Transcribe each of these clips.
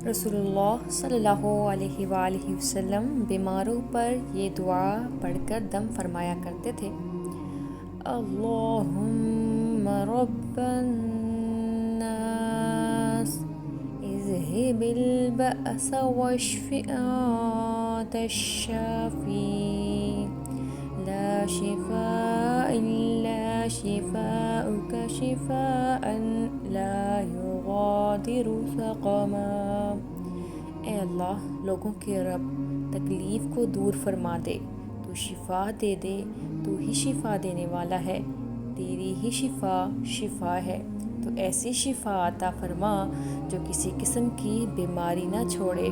رسول اللہ صلی اللہ علیہ وآلہ وسلم بیماروں پر یہ دعا پڑھ کر دم فرمایا کرتے تھے۔ اللہم رب الناس اذہب البأس واشف انت الشافی لا شفاء الا شفاءک شفاء لا یغادر سقما۔ اے اللہ، لوگوں کے رب، تکلیف کو دور فرما دے، تو شفا دے دے، تو ہی شفا دینے والا ہے، تیری ہی شفا ہے، تو ایسی شفا عطا فرما جو کسی قسم کی بیماری نہ چھوڑے۔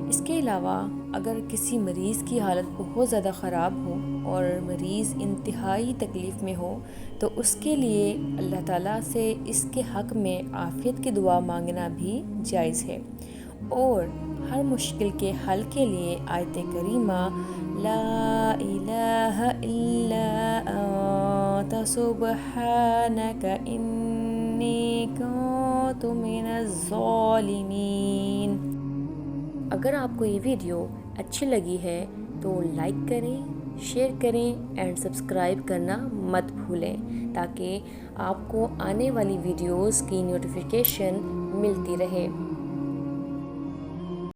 اس کے علاوہ اگر کسی مریض کی حالت بہت زیادہ خراب ہو اور مریض انتہائی تکلیف میں ہو تو اس کے لیے اللہ تعالیٰ سے اس کے حق میں عافیت کی دعا مانگنا بھی جائز ہے، اور ہر مشکل کے حل کے لیے آیت کریمہ لا الہ الا انت سبحانک انی کنت من الظالمین۔ اگر آپ کو یہ ویڈیو اچھی لگی ہے تو لائک کریں، شیئر کریں اینڈ سبسکرائب کرنا مت بھولیں، تاکہ آپ کو آنے والی ویڈیوز کی نوٹیفیکیشن ملتی رہے۔